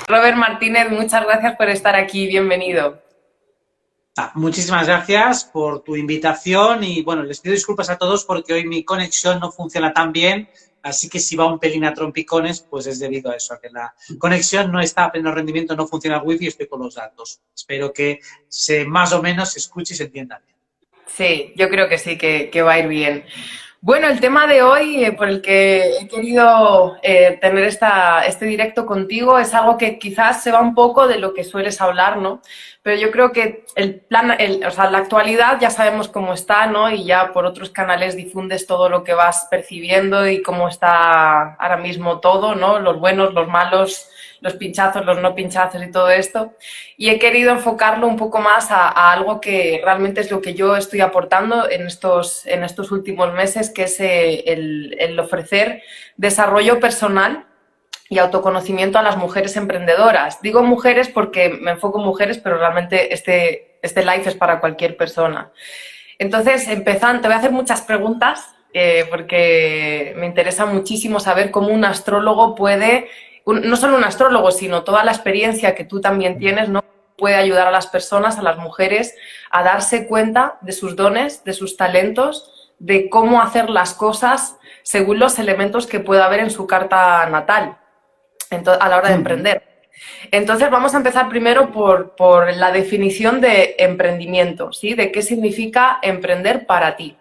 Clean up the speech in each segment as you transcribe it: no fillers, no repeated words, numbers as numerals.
Robert Martínez, muchas gracias por estar aquí, bienvenido. Muchísimas gracias por tu invitación y bueno, les pido disculpas a todos porque hoy mi conexión no funciona tan bien, así que si va un pelín a trompicones, pues es debido a eso, a que la conexión no está a pleno rendimiento, no funciona el wifi y estoy con los datos. Espero que se más o menos se escuche y se entienda bien. Sí, yo creo que sí, que va a ir bien. Bueno, el tema de hoy por el que he querido tener este directo contigo es algo que quizás se va un poco de lo que sueles hablar, ¿no? Pero yo creo que el plan, o sea, la actualidad ya sabemos cómo está, ¿no? Y ya por otros canales difundes todo lo que vas percibiendo y cómo está ahora mismo todo, ¿no? Los buenos, los malos, los pinchazos, los no pinchazos y todo esto. Y he querido enfocarlo un poco más a algo que realmente es lo que yo estoy aportando en estos últimos meses, que es el ofrecer desarrollo personal y autoconocimiento a las mujeres emprendedoras. Digo mujeres porque me enfoco en mujeres, pero realmente este live es para cualquier persona. Entonces, empezando, te voy a hacer muchas preguntas porque me interesa muchísimo saber cómo un astrólogo puede, no solo un astrólogo, sino toda la experiencia que tú también tienes, ¿no? Puede ayudar a las personas, a las mujeres, a darse cuenta de sus dones, de sus talentos, de cómo hacer las cosas según los elementos que pueda haber en su carta natal a la hora de Ujú. emprender. Entonces vamos a empezar primero por la definición de emprendimiento, ¿sí? De qué significa emprender para ti.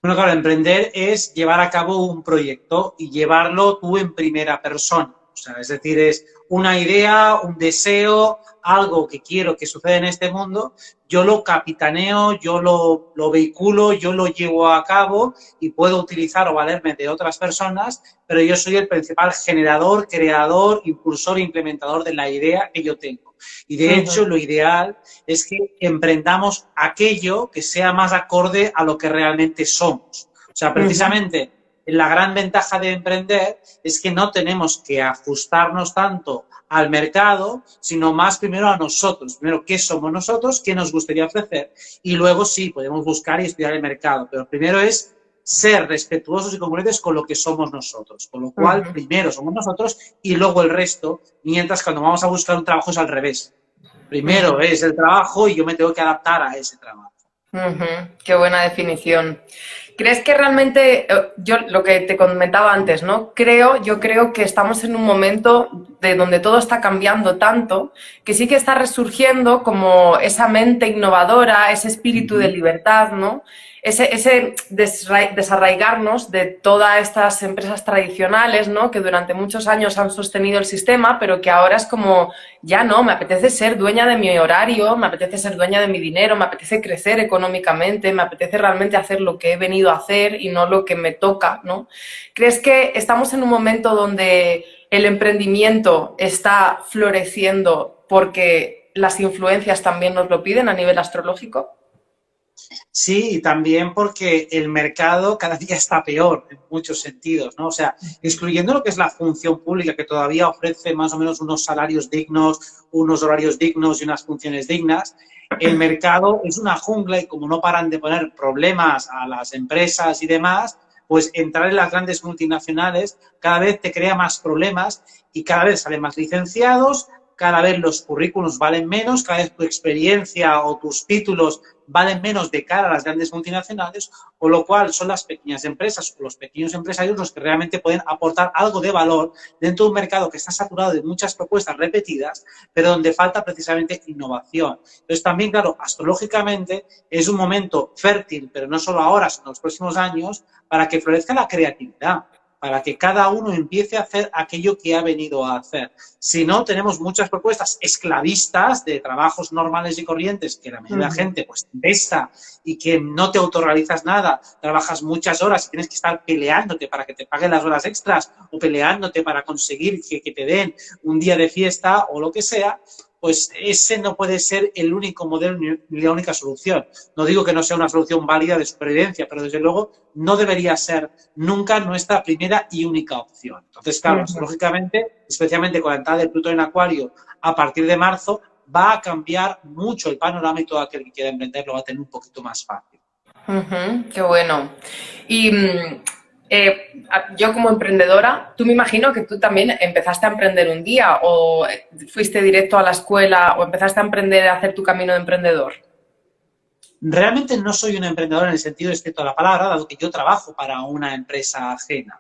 Bueno, claro, emprender es llevar a cabo un proyecto y llevarlo tú en primera persona. O sea, es decir, es una idea, un deseo, algo que quiero que suceda en este mundo, yo lo capitaneo, yo lo vehiculo, yo lo llevo a cabo y puedo utilizar o valerme de otras personas, pero yo soy el principal generador, creador, impulsor e implementador de la idea que yo tengo. Y de Uh -huh. hecho, lo ideal es que emprendamos aquello que sea más acorde a lo que realmente somos. O sea, Uh -huh. precisamente la gran ventaja de emprender es que no tenemos que ajustarnos tanto al mercado, sino más primero a nosotros. Primero, ¿qué somos nosotros? ¿Qué nos gustaría ofrecer? Y luego sí, podemos buscar y estudiar el mercado. Pero primero es ser respetuosos y congruentes con lo que somos nosotros. Con lo Uh cual, -huh. primero somos nosotros y luego el resto, mientras cuando vamos a buscar un trabajo es al revés. Uh -huh. Primero es el trabajo y yo me tengo que adaptar a ese trabajo. Qué buena definición. ¿Crees que realmente, yo lo que te comentaba antes, ¿no? Yo creo que estamos en un momento de donde todo está cambiando tanto, que sí que está resurgiendo como esa mente innovadora, ese Uh espíritu de -huh. libertad, ¿no? Ese desarraigarnos de todas estas empresas tradicionales, ¿no? Que durante muchos años han sostenido el sistema, pero que ahora es como, ya no, me apetece ser dueña de mi horario, me apetece ser dueña de mi dinero, me apetece crecer económicamente, me apetece realmente hacer lo que he venido a hacer y no lo que me toca, ¿no? ¿Crees que estamos en un momento donde el emprendimiento está floreciendo porque las influencias también nos lo piden a nivel astrológico? Sí, y también porque el mercado cada día está peor en muchos sentidos, ¿no? O sea, excluyendo lo que es la función pública, que todavía ofrece más o menos unos salarios dignos, unos horarios dignos y unas funciones dignas, el mercado es una jungla y como no paran de poner problemas a las empresas y demás, pues entrar en las grandes multinacionales cada vez te crea más problemas y cada vez salen más licenciados, cada vez los currículos valen menos, cada vez tu experiencia o tus títulos valen menos de cara a las grandes multinacionales, con lo cual son las pequeñas empresas o los pequeños empresarios los que realmente pueden aportar algo de valor dentro de un mercado que está saturado de muchas propuestas repetidas, pero donde falta precisamente innovación. Entonces también, claro, astrológicamente es un momento fértil, pero no solo ahora, sino en los próximos años, para que florezca la creatividad, para que cada uno empiece a hacer aquello que ha venido a hacer. Si no, tenemos muchas propuestas esclavistas de trabajos normales y corrientes que la mayoría de la gente pues detesta y que no te autorrealizas nada, trabajas muchas horas y tienes que estar peleándote para que te paguen las horas extras o peleándote para conseguir que te den un día de fiesta o lo que sea, pues ese no puede ser el único modelo ni la única solución. No digo que no sea una solución válida de supervivencia, pero desde luego no debería ser nunca nuestra primera y única opción. Entonces, claro, astrológicamente, especialmente con la entrada de Plutón en Acuario a partir de marzo, va a cambiar mucho el panorama y todo aquel que quiera emprender lo va a tener un poquito más fácil. Qué bueno. Y Yo como emprendedora, tú me imagino que tú también empezaste a emprender un día o fuiste directo a la escuela o empezaste a emprender, a hacer tu camino de emprendedor. Realmente no soy un emprendedor en el sentido estricto de la palabra, dado que yo trabajo para una empresa ajena.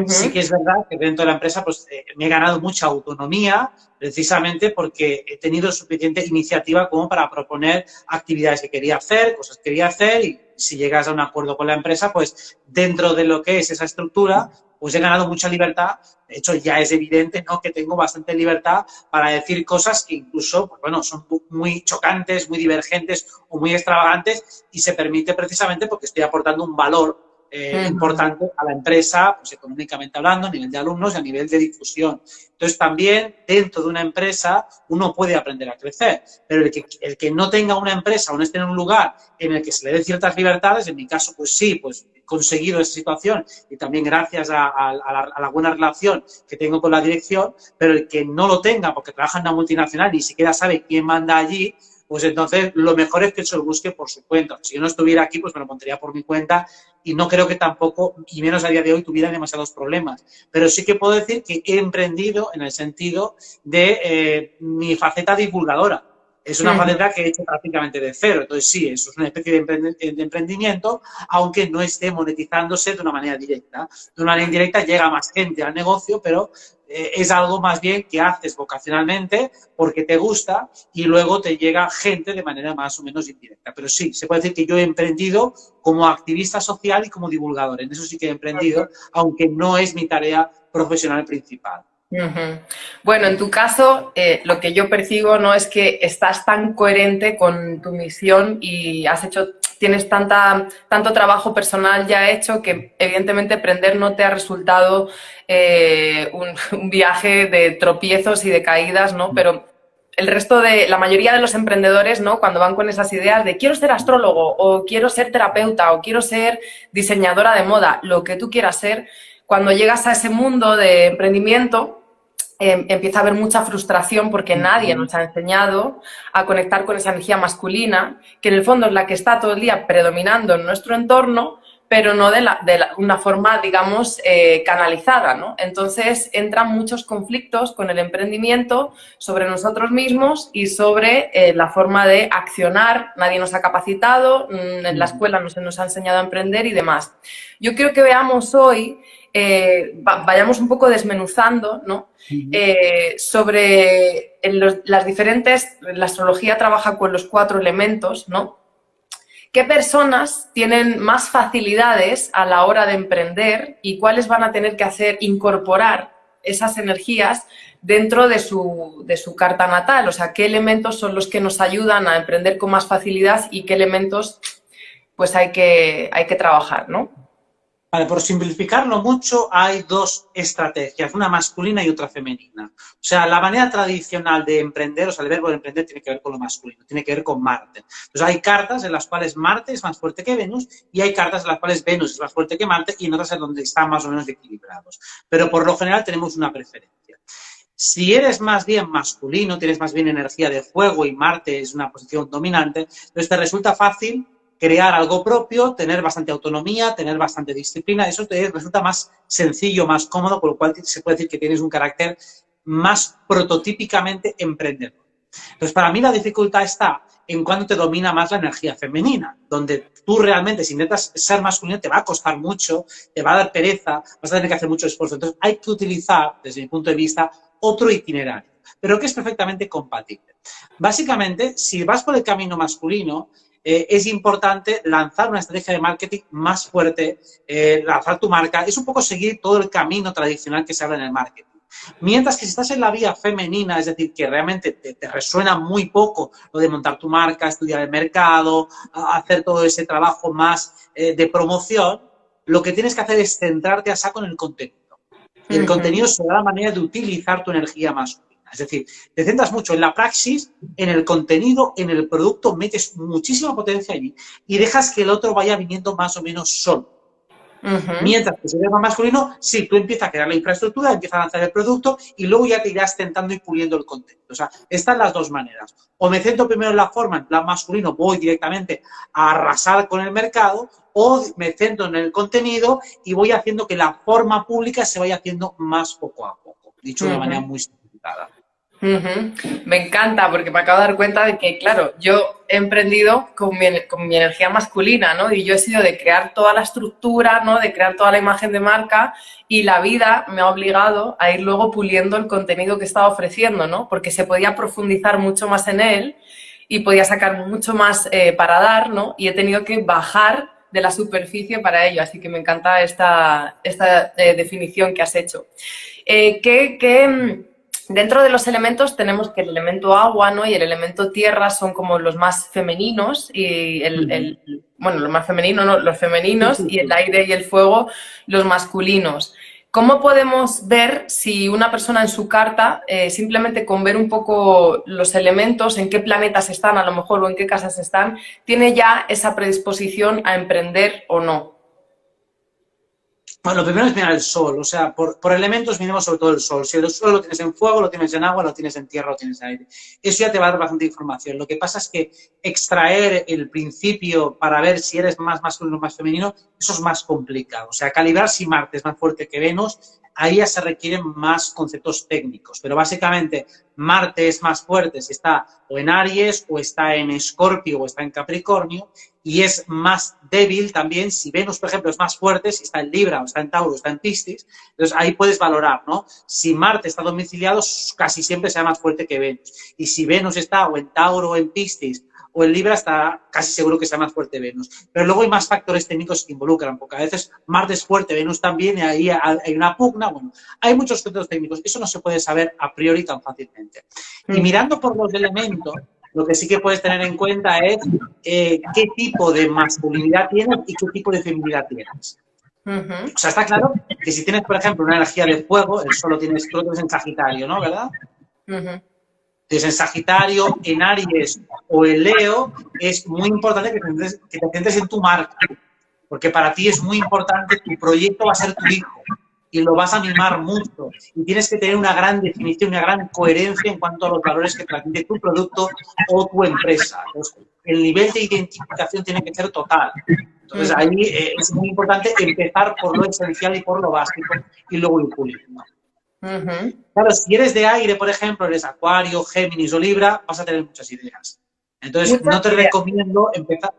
Sí que Ujú, es verdad que dentro de la empresa pues, me he ganado mucha autonomía precisamente porque he tenido suficiente iniciativa como para proponer actividades que quería hacer, cosas que quería hacer y si llegas a un acuerdo con la empresa, pues dentro de lo que es esa estructura, pues he ganado mucha libertad. De hecho, ya es evidente, ¿no?, que tengo bastante libertad para decir cosas que incluso, pues, bueno, son muy chocantes, muy divergentes o muy extravagantes y se permite precisamente porque estoy aportando un valor ujú, importante a la empresa, pues económicamente hablando, a nivel de alumnos y a nivel de difusión. Entonces, también dentro de una empresa uno puede aprender a crecer, pero el que no tenga una empresa o no esté en un lugar en el que se le dé ciertas libertades, en mi caso, pues sí, pues he conseguido esa situación y también gracias a la buena relación que tengo con la dirección, pero el que no lo tenga porque trabaja en una multinacional y ni siquiera sabe quién manda allí, pues entonces lo mejor es que se lo busque por su cuenta. Si yo no estuviera aquí, pues me lo montaría por mi cuenta y no creo que tampoco, y menos a día de hoy, tuviera demasiados problemas. Pero sí que puedo decir que he emprendido en el sentido de mi faceta divulgadora. Es una ujú. faceta que he hecho prácticamente de cero. Entonces, sí, eso es una especie de emprendimiento, aunque no esté monetizándose de una manera directa. De una manera indirecta llega más gente al negocio, pero es algo más bien que haces vocacionalmente porque te gusta y luego te llega gente de manera más o menos indirecta. Pero sí, se puede decir que yo he emprendido como activista social y como divulgador. En eso sí que he emprendido, aunque no es mi tarea profesional principal. Ujú. Bueno, en tu caso, lo que yo percibo no es que estás tan coherente con tu misión y tienes tanto trabajo personal ya hecho que evidentemente emprender no te ha resultado un viaje de tropiezos y de caídas, ¿no? Pero la mayoría de los emprendedores, ¿no? Cuando van con esas ideas de quiero ser astrólogo o quiero ser terapeuta o quiero ser diseñadora de moda, lo que tú quieras ser, cuando llegas a ese mundo de emprendimiento, empieza a haber mucha frustración porque nadie nos ha enseñado a conectar con esa energía masculina, que en el fondo es la que está todo el día predominando en nuestro entorno, pero no una forma, digamos, canalizada, ¿no? Entonces entran muchos conflictos con el emprendimiento sobre nosotros mismos y sobre la forma de accionar. Nadie nos ha capacitado, en la escuela no se nos ha enseñado a emprender y demás. Yo quiero que veamos hoy, vayamos un poco desmenuzando, ¿no? Sobre la astrología trabaja con los 4 elementos, ¿no? ¿Qué personas tienen más facilidades a la hora de emprender y cuáles van a tener que incorporar esas energías dentro de su carta natal? O sea, ¿qué elementos son los que nos ayudan a emprender con más facilidad y qué elementos pues hay que trabajar, ¿no? Vale, por simplificarlo mucho, hay dos estrategias, una masculina y otra femenina. O sea, la manera tradicional de emprender, o sea, el verbo de emprender tiene que ver con lo masculino, tiene que ver con Marte. Entonces, hay cartas en las cuales Marte es más fuerte que Venus y hay cartas en las cuales Venus es más fuerte que Marte y en otras en donde están más o menos equilibrados. Pero por lo general tenemos una preferencia. Si eres más bien masculino, tienes más bien energía de fuego y Marte es una posición dominante, entonces te resulta fácil crear algo propio, tener bastante autonomía, tener bastante disciplina. Eso te resulta más sencillo, más cómodo, por lo cual se puede decir que tienes un carácter más prototípicamente emprendedor. Entonces, para mí la dificultad está en cuando te domina más la energía femenina, donde tú realmente, si intentas ser masculino, te va a costar mucho, te va a dar pereza, vas a tener que hacer mucho esfuerzo. Entonces, hay que utilizar, desde mi punto de vista, otro itinerario, pero que es perfectamente compatible. Básicamente, si vas por el camino masculino, es importante lanzar una estrategia de marketing más fuerte, lanzar tu marca, es un poco seguir todo el camino tradicional que se habla en el marketing. Mientras que si estás en la vía femenina, es decir, que realmente te resuena muy poco lo de montar tu marca, estudiar el mercado, hacer todo ese trabajo más de promoción, lo que tienes que hacer es centrarte a saco en el contenido. Y el contenido será la manera de utilizar tu energía masculina. Es decir, te centras mucho en la praxis, en el contenido, en el producto, metes muchísima potencia allí y dejas que el otro vaya viniendo más o menos solo. Ujú, Mientras que si eres más masculino, sí, tú empiezas a crear la infraestructura, empiezas a lanzar el producto y luego ya te irás tentando y puliendo el contenido. O sea, están las dos maneras. O me centro primero en la forma, en plan masculino, voy directamente a arrasar con el mercado, o me centro en el contenido y voy haciendo que la forma pública se vaya haciendo más poco a poco. Dicho de una manera ujú. muy simplificada. Ujú. Me encanta porque me acabo de dar cuenta de que, claro, yo he emprendido con mi energía masculina, ¿no? Y yo he sido de crear toda la estructura, ¿no? De crear toda la imagen de marca y la vida me ha obligado a ir luego puliendo el contenido que estaba ofreciendo, ¿no? Porque se podía profundizar mucho más en él y podía sacar mucho más para dar, ¿no? Y he tenido que bajar de la superficie para ello, así que me encanta esta definición que has hecho. Dentro de los elementos tenemos que el elemento agua, ¿no? Y el elemento tierra son como los más femeninos y bueno, los más femeninos, ¿no? Los Sí, femeninos sí, y el sí. aire y el fuego los masculinos. ¿Cómo podemos ver si una persona en su carta, simplemente con ver un poco los elementos, en qué planetas están a lo mejor o en qué casas están, tiene ya esa predisposición a emprender o no? Bueno, lo primero es mirar el sol, o sea, por elementos miremos sobre todo el sol. Si el sol lo tienes en fuego, lo tienes en agua, lo tienes en tierra, lo tienes en aire. Eso ya te va a dar bastante información. Lo que pasa es que extraer el principio para ver si eres más masculino o más femenino, eso es más complicado. O sea, calibrar si Marte es más fuerte que Venus, ahí ya se requieren más conceptos técnicos. Pero básicamente Marte es más fuerte si está o en Aries, o está en Escorpio, o está en Capricornio, y es más débil también si Venus, por ejemplo, es más fuerte, si está en Libra, o está en Tauro, o está en Piscis. Entonces ahí puedes valorar, ¿no? Si Marte está domiciliado, casi siempre será más fuerte que Venus. Y si Venus está o en Tauro, o en Piscis, o en Libra, está casi seguro que sea más fuerte Venus. Pero luego hay más factores técnicos que involucran, porque a veces Marte es fuerte, Venus también, y ahí hay una pugna. Bueno, hay muchos conceptos técnicos. Eso no se puede saber a priori tan fácilmente. Y mirando por los elementos, lo que sí que puedes tener en cuenta es qué tipo de masculinidad tienes y qué tipo de feminidad tienes. Ujú, O sea, está claro que si tienes, por ejemplo, una energía de fuego, el sol tú lo tienes en Sagitario, ¿no? ¿Verdad? ujú, Entonces, en Sagitario, en Aries o en Leo, es muy importante que te centres en tu marca, porque para ti es muy importante, tu proyecto va a ser tu hijo y lo vas a mimar mucho y tienes que tener una gran definición, una gran coherencia en cuanto a los valores que transmite tu producto o tu empresa. Entonces, el nivel de identificación tiene que ser total. Entonces, ahí ujú. es muy importante empezar por lo esencial y por lo básico y luego ir puliendo. Ujú. Claro, si eres de aire, por ejemplo, eres Acuario, Géminis o Libra, vas a tener muchas ideas. Entonces, Muchas no te ideas. recomiendo empezar.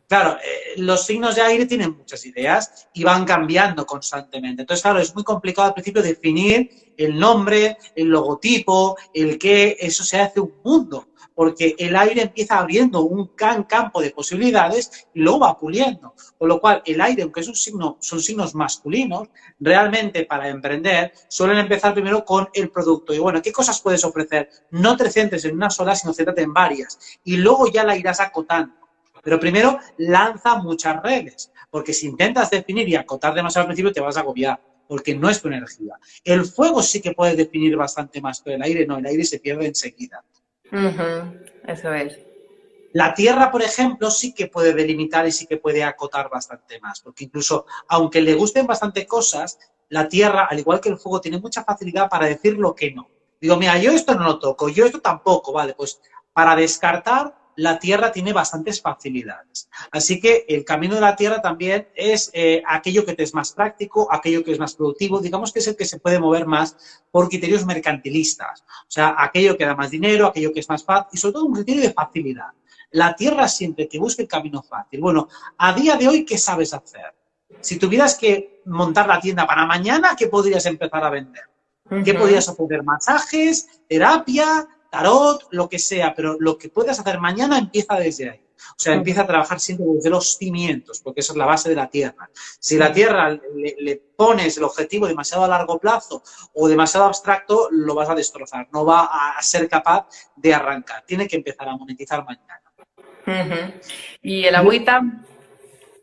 Claro, los signos de aire tienen muchas ideas y van cambiando constantemente. Entonces, claro, es muy complicado al principio definir el nombre, el logotipo, el qué, eso se hace un mundo, porque el aire empieza abriendo un gran campo de posibilidades y luego va puliendo. Con lo cual, el aire, aunque es un signo, son signos masculinos, realmente para emprender suelen empezar primero con el producto. Y bueno, ¿qué cosas puedes ofrecer? No te centres en una sola, sino céntrate en varias. Y luego ya la irás acotando. Pero primero lanza muchas redes, porque si intentas definir y acotar demasiado al principio te vas a agobiar, porque no es tu energía. El fuego sí que puedes definir bastante más, pero el aire no, el aire se pierde enseguida. Ujú, eso es. La tierra, por ejemplo, sí que puede delimitar y sí que puede acotar bastante más, porque incluso aunque le gusten bastante cosas, la tierra, al igual que el fuego, tiene mucha facilidad para decir lo que no. Digo, mira, yo esto no lo toco, yo esto tampoco, vale, pues para descartar, la tierra tiene bastantes facilidades. Así que el camino de la tierra también es aquello que te es más práctico, aquello que es más productivo, digamos que es el que se puede mover más por criterios mercantilistas. O sea, aquello que da más dinero, aquello que es más fácil y sobre todo un criterio de facilidad. La tierra siempre que busque el camino fácil. Bueno, a día de hoy, ¿qué sabes hacer? Si tuvieras que montar la tienda para mañana, ¿qué podrías empezar a vender? ¿Qué Ujú, podrías ofrecer? Masajes, terapia, tarot, lo que sea, pero lo que puedas hacer mañana empieza desde ahí. O sea, ujú, empieza a trabajar siempre desde los cimientos, porque esa es la base de la tierra. Si la ujú, tierra le pones el objetivo demasiado a largo plazo o demasiado abstracto, lo vas a destrozar, no va a ser capaz de arrancar. Tiene que empezar a monetizar mañana. ujú. Y el Y agüita.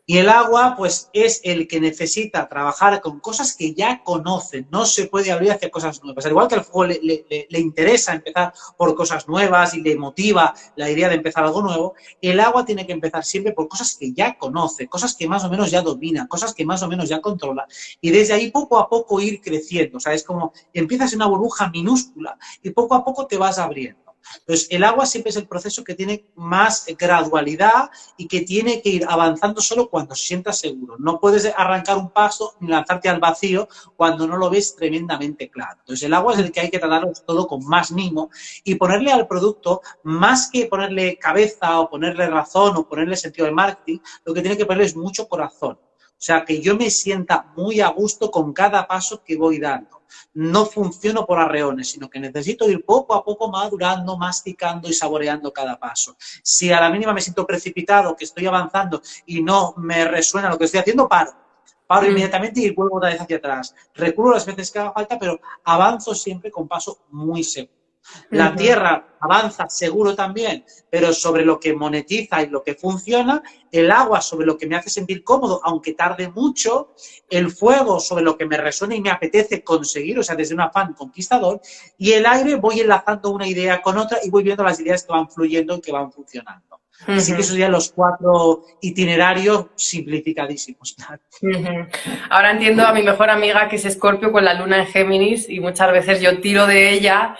Y el agua, pues, es el que necesita trabajar con cosas que ya conocen. No se puede abrir hacia cosas nuevas. Al igual que al fuego le interesa empezar por cosas nuevas y le motiva la idea de empezar algo nuevo, el agua tiene que empezar siempre por cosas que ya conoce, cosas que más o menos ya domina, cosas que más o menos ya controla. Y desde ahí poco a poco ir creciendo. O sea, es como empiezas en una burbuja minúscula y poco a poco te vas abriendo. Entonces, el agua siempre es el proceso que tiene más gradualidad y que tiene que ir avanzando solo cuando se sienta seguro. No puedes arrancar un paso ni lanzarte al vacío cuando no lo ves tremendamente claro. Entonces, el agua es el que hay que tratarlo todo con más mimo y ponerle al producto, más que ponerle cabeza o ponerle razón o ponerle sentido de marketing, lo que tiene que ponerle es mucho corazón. O sea, que yo me sienta muy a gusto con cada paso que voy dando. No funciono por arreones, sino que necesito ir poco a poco madurando, masticando y saboreando cada paso. Si a la mínima me siento precipitado, que estoy avanzando y no me resuena lo que estoy haciendo, paro inmediatamente y vuelvo otra vez hacia atrás. Recurro las veces que haga falta, pero avanzo siempre con paso muy seguro. La tierra avanza seguro también, pero sobre lo que monetiza y lo que funciona, el agua sobre lo que me hace sentir cómodo, aunque tarde mucho, el fuego sobre lo que me resuena y me apetece conseguir, o sea, desde un afán conquistador, y el aire voy enlazando una idea con otra y voy viendo las ideas que van fluyendo y que van funcionando. Así que esos serían los 4 itinerarios simplificadísimos. Ahora entiendo a mi mejor amiga que es Escorpio con la luna en Géminis y muchas veces yo tiro de ella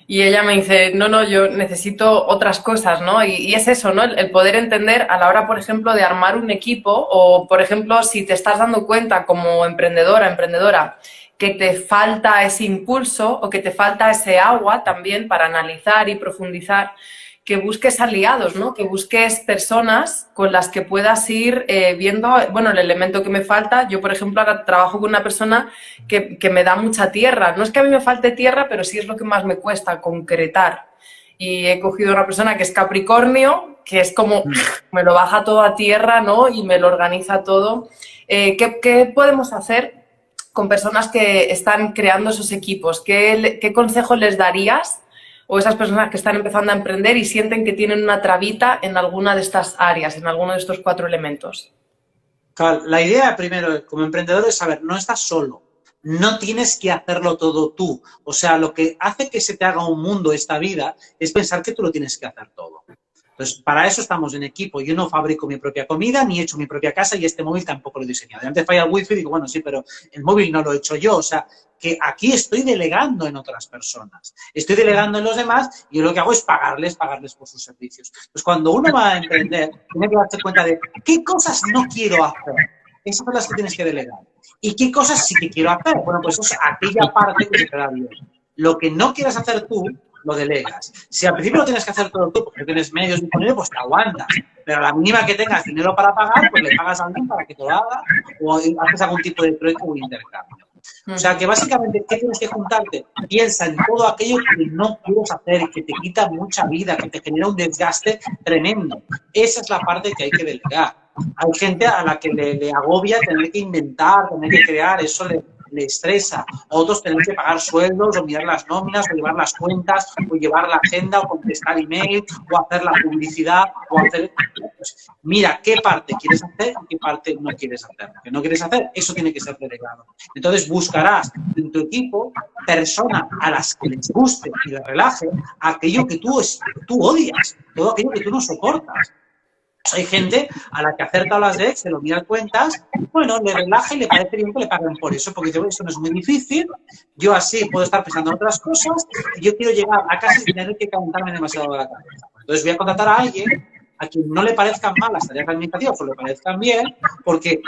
y ella me dice, no, yo necesito otras cosas, ¿no? Y es eso, ¿no? El poder entender a la hora, por ejemplo, de armar un equipo o, por ejemplo, si te estás dando cuenta como emprendedora, que te falta ese impulso o que te falta ese agua también para analizar y profundizar, que busques aliados, ¿no? Que busques personas con las que puedas ir viendo, bueno, el elemento que me falta. Yo, por ejemplo, ahora trabajo con una persona que me da mucha tierra. No es que a mí me falte tierra, pero sí es lo que más me cuesta concretar. Y he cogido una persona que es Capricornio, que es como, me lo baja todo a tierra, ¿no? Y me lo organiza todo. ¿Qué podemos hacer con personas que están creando esos equipos? ¿Qué consejo les darías? O esas personas que están empezando a emprender y sienten que tienen una trabita en alguna de estas áreas, en alguno de estos 4 elementos. Claro, la idea primero como emprendedor es saber, no estás solo, no tienes que hacerlo todo tú. O sea, lo que hace que se te haga un mundo esta vida es pensar que tú lo tienes que hacer todo. Entonces, para eso estamos en equipo. Yo no fabrico mi propia comida, ni he hecho mi propia casa y este móvil tampoco lo he diseñado. Antes falla el wifi y digo, bueno, sí, pero el móvil no lo he hecho yo. O sea, que aquí estoy delegando en otras personas. Estoy delegando en los demás y yo lo que hago es pagarles por sus servicios. Pues cuando uno va a emprender, tiene que darse cuenta de qué cosas no quiero hacer. Esas son las que tienes que delegar. ¿Y qué cosas sí que quiero hacer? Bueno, pues eso es aquella parte que se te da bien. Lo que no quieras hacer tú, lo delegas. Si al principio lo tienes que hacer todo tú porque no tienes medios disponibles, pues te aguantas. Pero a la mínima que tengas dinero para pagar, pues le pagas a alguien para que te lo haga o haces algún tipo de trueque o intercambio. O sea, que básicamente, ¿qué tienes que juntarte? Piensa en todo aquello que no quieres hacer, que te quita mucha vida, que te genera un desgaste tremendo. Esa es la parte que hay que delegar. Hay gente a la que le agobia tener que inventar, tener que crear, eso le estresa. Otros tener que pagar sueldos o mirar las nóminas o llevar las cuentas o llevar la agenda o contestar email o hacer la publicidad o hacer... Pues, mira qué parte quieres hacer y qué parte no quieres hacer. Lo que no quieres hacer, eso tiene que ser delegado. Entonces buscarás en tu equipo personas a las que les guste y les relaje aquello que tú odias, todo aquello que tú no soportas. Hay gente a la que hacer tablas de Excel o mirar cuentas, bueno, le relaja y le parece bien que le paguen por eso, porque dice, eso no es muy difícil, yo así puedo estar pensando en otras cosas y yo quiero llegar a casa sin tener que calentarme demasiado la cabeza. Entonces voy a contratar a alguien a quien no le parezcan mal las tareas administrativas o le parezcan bien, porque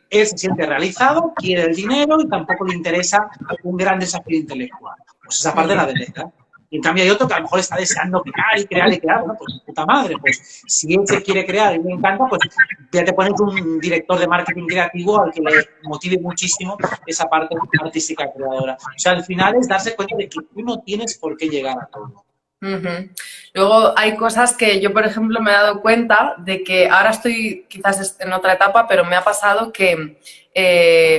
él se siente realizado, quiere el dinero y tampoco le interesa un gran desafío intelectual. Pues esa parte la delega. Y en cambio hay otro que a lo mejor está deseando crear y crear. Bueno, pues puta madre, pues si él se quiere crear y le encanta, pues ya te pones un director de marketing creativo al que le motive muchísimo esa parte artística creadora. O sea, al final es darse cuenta de que tú no tienes por qué llegar a todo. Luego hay cosas que yo, por ejemplo, me he dado cuenta de que ahora estoy quizás en otra etapa, pero me ha pasado que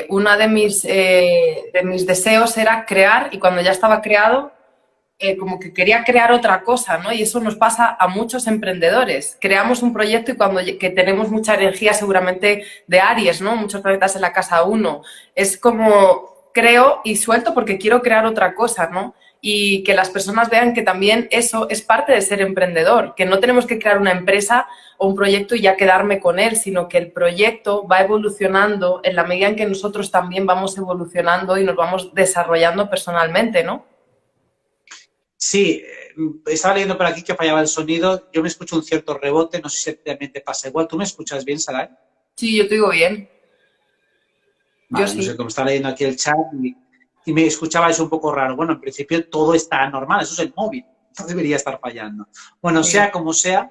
uno de mis deseos era crear y cuando ya estaba creado, como que quería crear otra cosa, ¿no? Y eso nos pasa a muchos emprendedores. Creamos un proyecto y cuando que tenemos mucha energía seguramente de Aries, ¿no? Muchos planetas en la casa 1. Es como creo y suelto porque quiero crear otra cosa, ¿no? Y que las personas vean que también eso es parte de ser emprendedor, que no tenemos que crear una empresa o un proyecto y ya quedarme con él, sino que el proyecto va evolucionando en la medida en que nosotros también vamos evolucionando y nos vamos desarrollando personalmente, ¿no? Sí, estaba leyendo por aquí que fallaba el sonido. Yo me escucho un cierto rebote, no sé si realmente te pasa igual. ¿Tú me escuchas bien, Saray? Sí, yo te digo bien. Yo Vale, no sé sí. cómo está leyendo aquí el chat y me escuchaba eso un poco raro. Bueno, en principio todo está normal, eso es el móvil, no debería estar fallando. Bueno, Sí. sea como sea,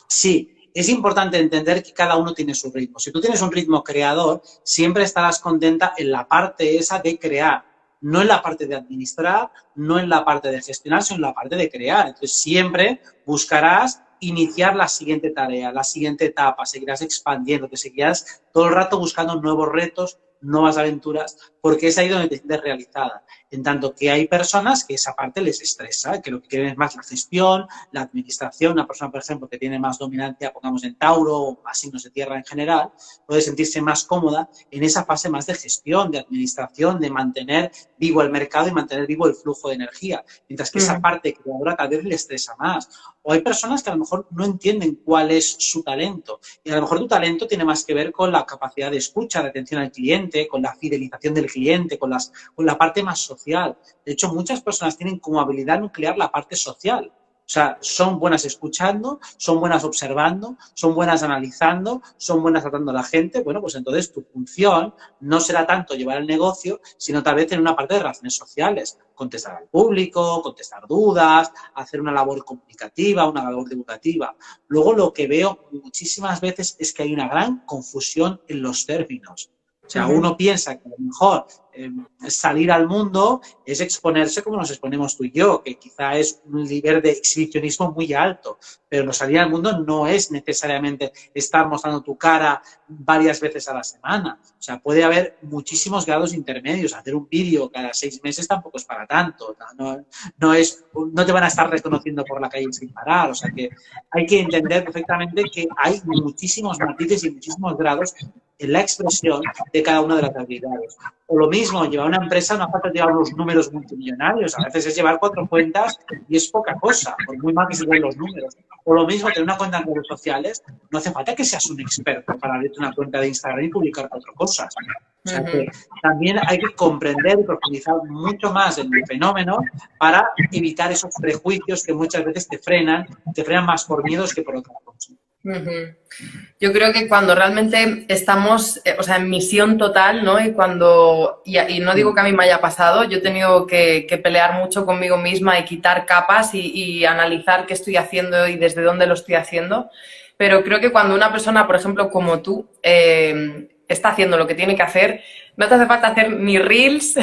sí, es importante entender que cada uno tiene su ritmo. Si tú tienes un ritmo creador, siempre estarás contenta en la parte esa de crear, no en la parte de administrar, no en la parte de gestionar, sino en la parte de crear. Entonces, siempre buscarás iniciar la siguiente tarea, la siguiente etapa, seguirás expandiendo, te seguirás todo el rato buscando nuevos retos, nuevas aventuras, porque es ahí donde te sientes realizada. En tanto que hay personas que esa parte les estresa, que lo que quieren es más la gestión, la administración. Una persona, por ejemplo, que tiene más dominancia, pongamos en Tauro o signos de tierra en general, puede sentirse más cómoda en esa fase más de gestión, de administración, de mantener vivo el mercado y mantener vivo el flujo de energía. Mientras que esa Mm. parte creadora tal vez le estresa más. O hay personas que a lo mejor no entienden cuál es su talento. Y a lo mejor tu talento tiene más que ver con la capacidad de escucha, de atención al cliente, con la fidelización del cliente, con la parte más social. De hecho, muchas personas tienen como habilidad nuclear la parte social. O sea, son buenas escuchando, son buenas observando, son buenas analizando, son buenas tratando a la gente. Bueno, pues entonces tu función no será tanto llevar el negocio, sino tal vez en una parte de relaciones sociales. Contestar al público, contestar dudas, hacer una labor comunicativa, una labor divulgativa. Luego lo que veo muchísimas veces es que hay una gran confusión en los términos. O sea, Ujú. uno piensa que a lo mejor salir al mundo es exponerse como nos exponemos tú y yo, que quizá es un nivel de exhibicionismo muy alto, pero no salir al mundo no es necesariamente estar mostrando tu cara varias veces a la semana. O sea, puede haber muchísimos grados intermedios. Hacer un vídeo cada 6 meses tampoco es para tanto. No te van a estar reconociendo por la calle sin parar. O sea, que hay que entender perfectamente que hay muchísimos matices y muchísimos grados en la expresión de cada una de las habilidades. O lo mismo, llevar una empresa no hace falta llevar unos números multimillonarios, a veces es llevar 4 cuentas y es poca cosa, por muy mal que se vean los números. O lo mismo, tener una cuenta en redes sociales, no hace falta que seas un experto para abrirte una cuenta de Instagram y publicar 4 cosas. O sea que Ujú. también hay que comprender y profundizar mucho más en el fenómeno para evitar esos prejuicios que muchas veces te frenan más por miedos que por otra cosa. Ujú. Yo creo que cuando realmente estamos, o sea, en misión total, ¿no? Y no digo que a mí me haya pasado, yo he tenido que pelear mucho conmigo misma y quitar capas y analizar qué estoy haciendo y desde dónde lo estoy haciendo. Pero creo que cuando una persona, por ejemplo, como tú, está haciendo lo que tiene que hacer, no te hace falta hacer ni reels,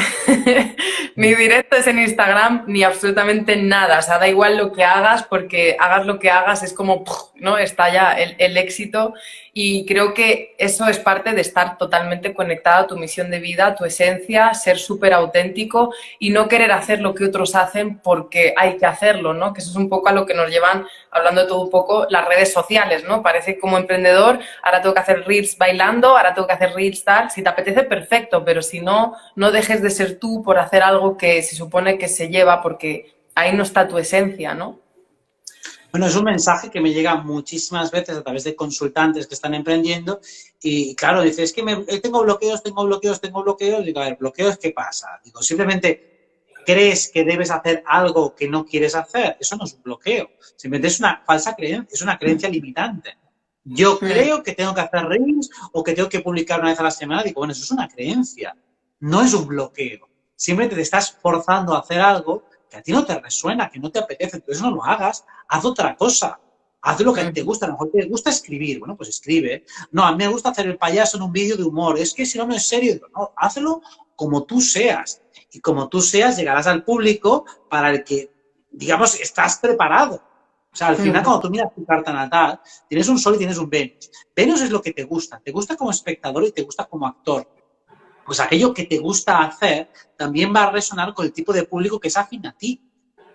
ni directos en Instagram, ni absolutamente nada. O sea, da igual lo que hagas, porque hagas lo que hagas, es como, ¿no? Está ya el éxito. Y creo que eso es parte de estar totalmente conectado a tu misión de vida, a tu esencia, ser súper auténtico y no querer hacer lo que otros hacen porque hay que hacerlo, ¿no? Que eso es un poco a lo que nos llevan, hablando de todo un poco, las redes sociales, ¿no? Parece como emprendedor, ahora tengo que hacer reels bailando, ahora tengo que hacer reels tal. Si te apetece, perfecto, pero si no, no dejes de ser tú por hacer algo que se supone que se lleva porque ahí no está tu esencia, ¿no? Bueno, es un mensaje que me llega muchísimas veces a través de consultantes que están emprendiendo y claro, dices, es que tengo bloqueos, tengo bloqueos, tengo bloqueos. Digo, a ver, ¿bloqueos qué pasa? Digo, simplemente crees que debes hacer algo que no quieres hacer. Eso no es un bloqueo. Simplemente es una falsa creencia, es una creencia limitante. Yo Mm. creo que tengo que hacer reels o que tengo que publicar una vez a la semana. Digo, bueno, eso es una creencia, no es un bloqueo. Simplemente te estás forzando a hacer algo que a ti no te resuena, que no te apetece, entonces no lo hagas, haz otra cosa. Haz lo que a ti te Mm. gusta, a lo mejor te gusta escribir, bueno, pues escribe. No, a mí me gusta hacer el payaso en un vídeo de humor, es que si no, no es serio. No, hazlo como tú seas. Y como tú seas, llegarás al público para el que, digamos, estás preparado. O sea, al final, Mm. cuando tú miras tu carta natal, tienes un Sol y tienes un Venus. Venus es lo que te gusta como espectador y te gusta como actor. Pues aquello que te gusta hacer también va a resonar con el tipo de público que es afín a ti.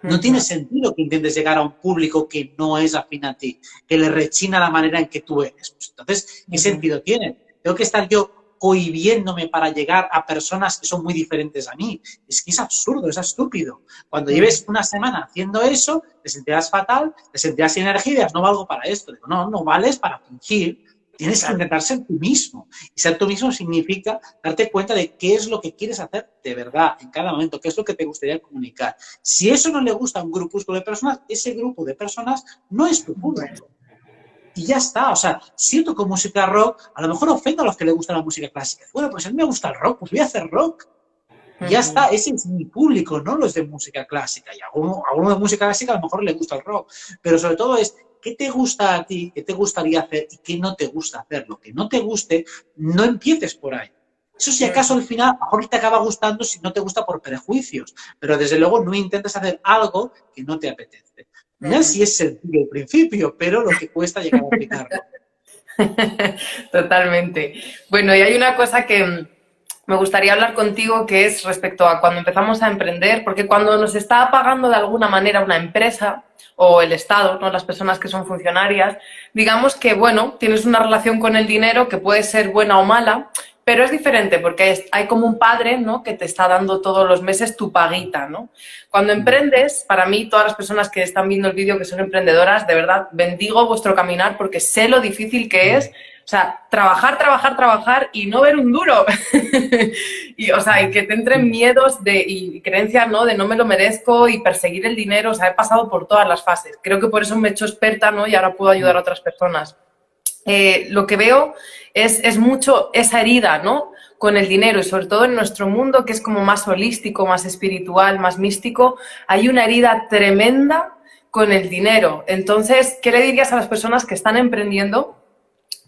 No tiene sentido que intentes llegar a un público que no es afín a ti, que le rechina la manera en que tú eres. Pues entonces, ¿qué sentido tiene? Tengo que estar yo cohibiéndome para llegar a personas que son muy diferentes a mí. Es que es absurdo, es estúpido. Cuando lleves una semana haciendo eso, te sentirás fatal, te sentirás sin energía y dirás, no valgo para esto. Digo, no, no vales para fingir. Tienes que intentar ser tú mismo. Y ser tú mismo significa darte cuenta de qué es lo que quieres hacer de verdad en cada momento, qué es lo que te gustaría comunicar. Si eso no le gusta a un grupúsculo de personas, ese grupo de personas no es tu público. Y ya está, o sea, si yo toco música rock, a lo mejor ofendo a los que les gusta la música clásica. Bueno, pues a mí me gusta el rock, pues voy a hacer rock. Y ya está, ese es mi público, no los de música clásica. Y a alguno de música clásica a lo mejor le gusta el rock. Pero sobre todo es, ¿qué te gusta a ti? ¿Qué te gustaría hacer? ¿Y qué no te gusta hacer? Lo que no te guste, no empieces por ahí. Eso si acaso al final, a lo mejor te acaba gustando si no te gusta por prejuicios. Pero desde luego no intentes hacer algo que no te apetece. Mira si es sencillo al principio, pero lo que cuesta llegar a aplicarlo. Totalmente. Bueno, y hay una cosa que me gustaría hablar contigo, que es respecto a cuando empezamos a emprender, porque cuando nos está pagando de alguna manera una empresa o el Estado, ¿no? Las personas que son funcionarias, digamos que, bueno, tienes una relación con el dinero que puede ser buena o mala, pero es diferente porque hay como un padre, ¿no? Que te está dando todos los meses tu paguita, ¿no? Cuando emprendes, para mí, todas las personas que están viendo el vídeo que son emprendedoras, de verdad, bendigo vuestro caminar porque sé lo difícil que es. O sea, trabajar y no ver un duro. Y, o sea, y que te entren miedos y creencias, ¿no? De no me lo merezco y perseguir el dinero. O sea, he pasado por todas las fases. Creo que por eso me he hecho experta, ¿no? Y ahora puedo ayudar a otras personas. Lo que veo es mucho esa herida, ¿no? Con el dinero y sobre todo en nuestro mundo que es como más holístico, más espiritual, más místico, hay una herida tremenda con el dinero. Entonces, ¿qué le dirías a las personas que están emprendiendo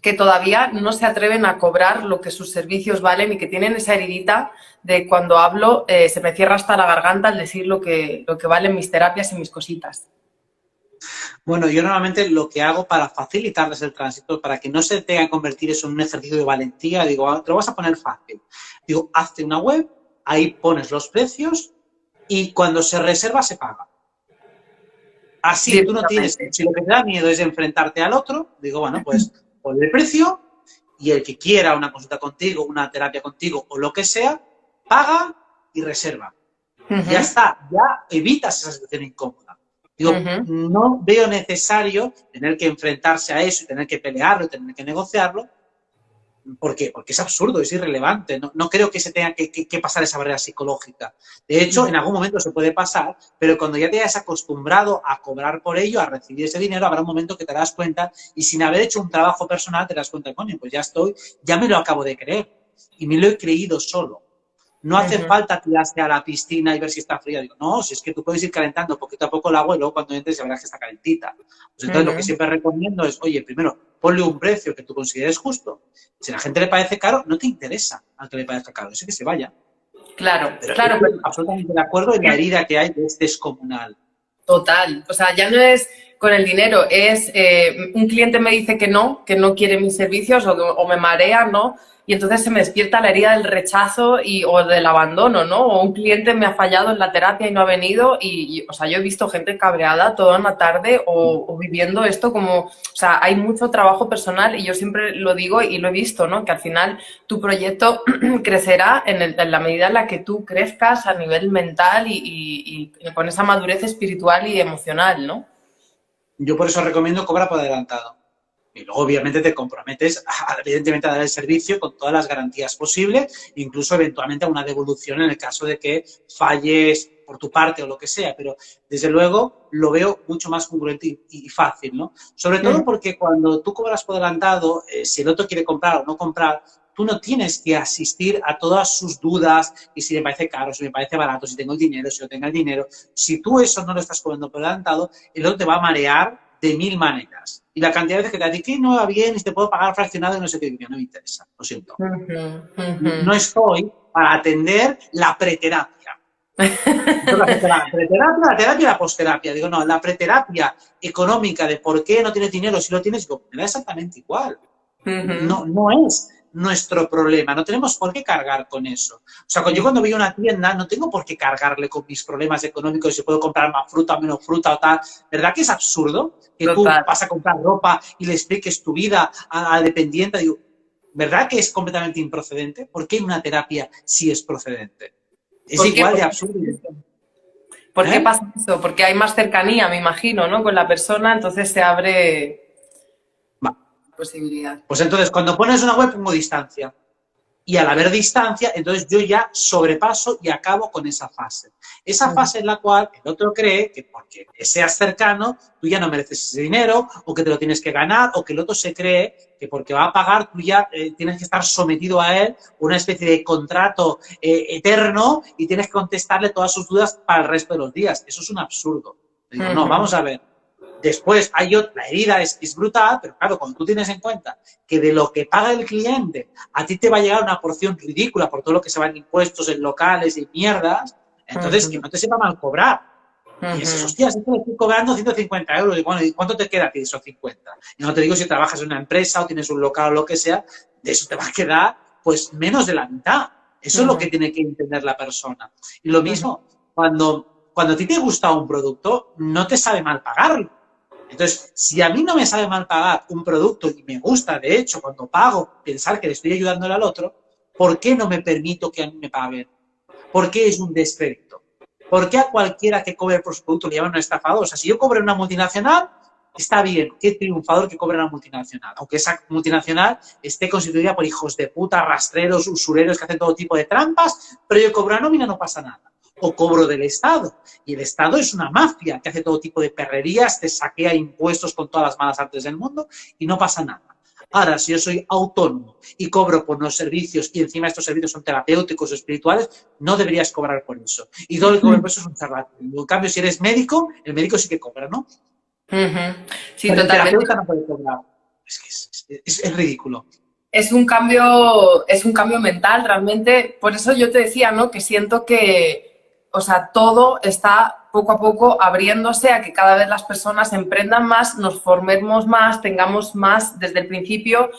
que todavía no se atreven a cobrar lo que sus servicios valen y que tienen esa heridita de cuando hablo se me cierra hasta la garganta al decir lo que valen mis terapias y mis cositas? Bueno, yo normalmente lo que hago para facilitarles el tránsito, para que no se tenga que convertir eso en un ejercicio de valentía, digo, te lo vas a poner fácil. Digo, hazte una web, ahí pones los precios y cuando se reserva se paga. Así, sí, tú no tienes, si lo que te da miedo es enfrentarte al otro, digo, bueno, pues pon el precio y el que quiera una consulta contigo, una terapia contigo o lo que sea, paga y reserva. Ya está, ya evitas esa situación incómoda. Digo, no veo necesario tener que enfrentarse a eso y tener que pelearlo y tener que negociarlo. ¿Por qué? Porque es absurdo, es irrelevante. No creo que se tenga que pasar esa barrera psicológica. De hecho, en algún momento se puede pasar, pero cuando ya te hayas acostumbrado a cobrar por ello, a recibir ese dinero, habrá un momento que te das cuenta y sin haber hecho un trabajo personal te das cuenta, coño, pues ya me lo acabo de creer y me lo he creído solo. No hace falta tirarse a la piscina y ver si está fría. Digo, no, si es que tú puedes ir calentando poquito a poco el agua y luego cuando entres ya verás que está calentita. Pues entonces lo que siempre recomiendo es, oye, primero, ponle un precio que tú consideres justo. Si a la gente le parece caro, no te interesa al que le parezca caro. Ese que se vaya. Claro, pero claro. Estoy absolutamente de acuerdo en la herida que hay es descomunal. Total. O sea, ya no es con el dinero, es un cliente me dice que no quiere mis servicios o me marea, ¿no? Y entonces se me despierta la herida del rechazo o del abandono, ¿no? O un cliente me ha fallado en la terapia y no ha venido o sea, yo he visto gente cabreada toda una tarde o viviendo esto como, o sea, hay mucho trabajo personal y yo siempre lo digo y lo he visto, ¿no? Que al final tu proyecto crecerá en la medida en la que tú crezcas a nivel mental y con esa madurez espiritual y emocional, ¿no? Yo por eso recomiendo cobra por adelantado. Y luego, obviamente, te comprometes, evidentemente, a dar el servicio con todas las garantías posibles, incluso eventualmente a una devolución en el caso de que falles por tu parte o lo que sea. Pero, desde luego, lo veo mucho más congruente y fácil, ¿no? Sobre todo porque cuando tú cobras por adelantado, si el otro quiere comprar o no comprar, tú no tienes que asistir a todas sus dudas y si me parece caro, si me parece barato, si tengo el dinero, si no tengo el dinero. Si tú eso no lo estás cobrando por adelantado, el otro te va a marear de 1000 maneras. Y la cantidad de veces que te dice que no va bien y te puedo pagar fraccionado y no sé qué, no me interesa, lo siento. No estoy para atender la preterapia. La terapia y la posterapia. Digo, no, la preterapia económica de por qué no tienes dinero, si lo tienes, digo, me da exactamente igual. No es nuestro problema, no tenemos por qué cargar con eso. O sea, yo cuando voy a una tienda no tengo por qué cargarle con mis problemas económicos, si puedo comprar más fruta o menos fruta o tal. ¿Verdad que es absurdo que tú Total. vas a comprar ropa y le expliques tu vida al dependiente? Digo, ¿verdad que es completamente improcedente? ¿Por qué una terapia sí es procedente? Es ¿Por qué? igual de absurdo. ¿Por qué ¿Eh? pasa eso? Porque hay más cercanía, me imagino, ¿no? Con la persona, entonces se abre Va. posibilidad. Pues entonces, cuando pones una web, pongo distancia. Y al haber distancia, entonces yo ya sobrepaso y acabo con esa fase. Esa fase en la cual el otro cree que porque seas cercano, tú ya no mereces ese dinero, o que te lo tienes que ganar, o que el otro se cree que porque va a pagar, tú ya tienes que estar sometido a él, una especie de contrato eterno, y tienes que contestarle todas sus dudas para el resto de los días. Eso es un absurdo. Digo, no, vamos a ver. Después hay otra, la herida es brutal, pero claro, cuando tú tienes en cuenta que de lo que paga el cliente a ti te va a llegar una porción ridícula por todo lo que se va en impuestos, en locales y mierdas, entonces que no te sepa mal cobrar. Y dices, hostias, esto le estoy cobrando 150 euros. Y bueno, ¿y cuánto te queda a ti de esos 50? Y no te digo si trabajas en una empresa o tienes un local o lo que sea, de eso te va a quedar pues menos de la mitad. Eso es lo que tiene que entender la persona. Y lo mismo, cuando a ti te gusta un producto, no te sabe mal pagarlo. Entonces, si a mí no me sabe mal pagar un producto y me gusta, de hecho, cuando pago, pensar que le estoy ayudándole al otro, ¿por qué no me permito que a mí me paguen? ¿Por qué es un descrédito? ¿Por qué a cualquiera que cobre por su producto le llaman un estafador? O sea, si yo cobro en una multinacional, está bien, qué triunfador que cobre en una multinacional. Aunque esa multinacional esté constituida por hijos de puta, rastreros, usureros que hacen todo tipo de trampas, pero yo cobro una nómina, no pasa nada. O cobro del Estado. Y el Estado es una mafia que hace todo tipo de perrerías, te saquea impuestos con todas las malas artes del mundo y no pasa nada. Ahora, si yo soy autónomo y cobro por unos servicios y encima estos servicios son terapéuticos o espirituales, no deberías cobrar por eso. Y todo el que cobra por eso es un charlatán. En cambio, si eres médico, el médico sí que cobra, ¿no? Sí, Pero el totalmente. terapeuta no puede cobrar. Es ridículo. Es un cambio mental realmente. Por eso yo te decía, ¿no? Que siento que, o sea, todo está poco a poco abriéndose a que cada vez las personas emprendan más, nos formemos más, tengamos más desde el principio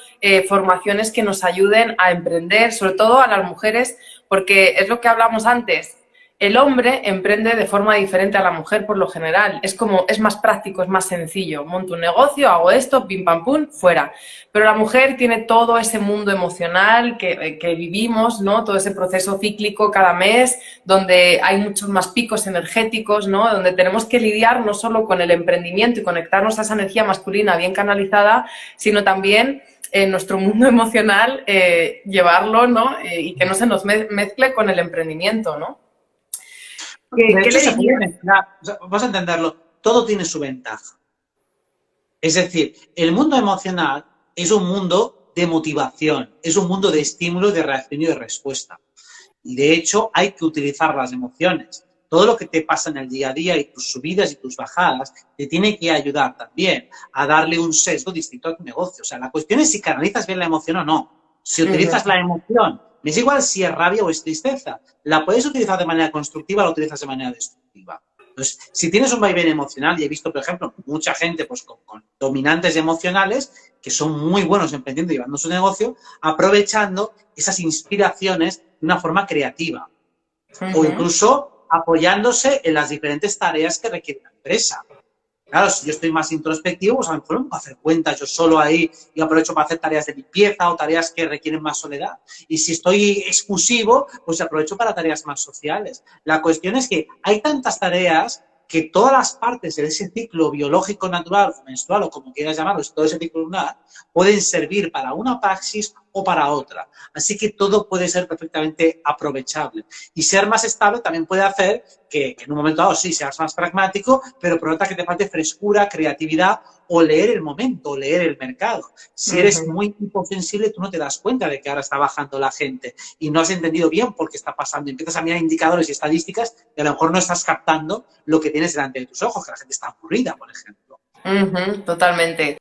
formaciones que nos ayuden a emprender, sobre todo a las mujeres, porque es lo que hablamos antes. El hombre emprende de forma diferente a la mujer por lo general. Es como, es más práctico, es más sencillo. Monto un negocio, hago esto, pim pam pum, fuera. Pero la mujer tiene todo ese mundo emocional que vivimos, ¿no? Todo ese proceso cíclico cada mes, donde hay muchos más picos energéticos, ¿no? Donde tenemos que lidiar no solo con el emprendimiento y conectarnos a esa energía masculina bien canalizada, sino también en nuestro mundo emocional llevarlo, ¿no? Y que no se nos mezcle con el emprendimiento, ¿no? De ¿Qué hecho, le se puede dirías? mezclar. O sea, vas a entenderlo. Todo tiene su ventaja. Es decir, el mundo emocional es un mundo de motivación, es un mundo de estímulo, de reacción y de respuesta. Y de hecho, hay que utilizar las emociones. Todo lo que te pasa en el día a día y tus subidas y tus bajadas te tiene que ayudar también a darle un sesgo distinto a tu negocio. O sea, la cuestión es si canalizas bien la emoción o no. Si utilizas la emoción, me es igual si es rabia o es tristeza. La puedes utilizar de manera constructiva o la utilizas de manera destructiva. Entonces, si tienes un vaivén emocional, y he visto, por ejemplo, mucha gente pues, con dominantes emocionales que son muy buenos emprendiendo y llevando su negocio, aprovechando esas inspiraciones de una forma creativa o incluso apoyándose en las diferentes tareas que requiere la empresa. Claro, si yo estoy más introspectivo, pues a lo mejor no puedo hacer cuentas yo solo ahí y aprovecho para hacer tareas de limpieza o tareas que requieren más soledad. Y si estoy exclusivo, pues aprovecho para tareas más sociales. La cuestión es que hay tantas tareas que todas las partes de ese ciclo biológico natural, menstrual o como quieras llamarlo, todo ese ciclo lunar, pueden servir para una praxis o para otra. Así que todo puede ser perfectamente aprovechable. Y ser más estable también puede hacer que en un momento dado sí seas más pragmático, pero por otra que te falte frescura, creatividad o leer el momento, o leer el mercado. Si eres muy hiposensible, tú no te das cuenta de que ahora está bajando la gente y no has entendido bien por qué está pasando. Empiezas a mirar indicadores y estadísticas y a lo mejor no estás captando lo que tienes delante de tus ojos, que la gente está aburrida, por ejemplo. Totalmente.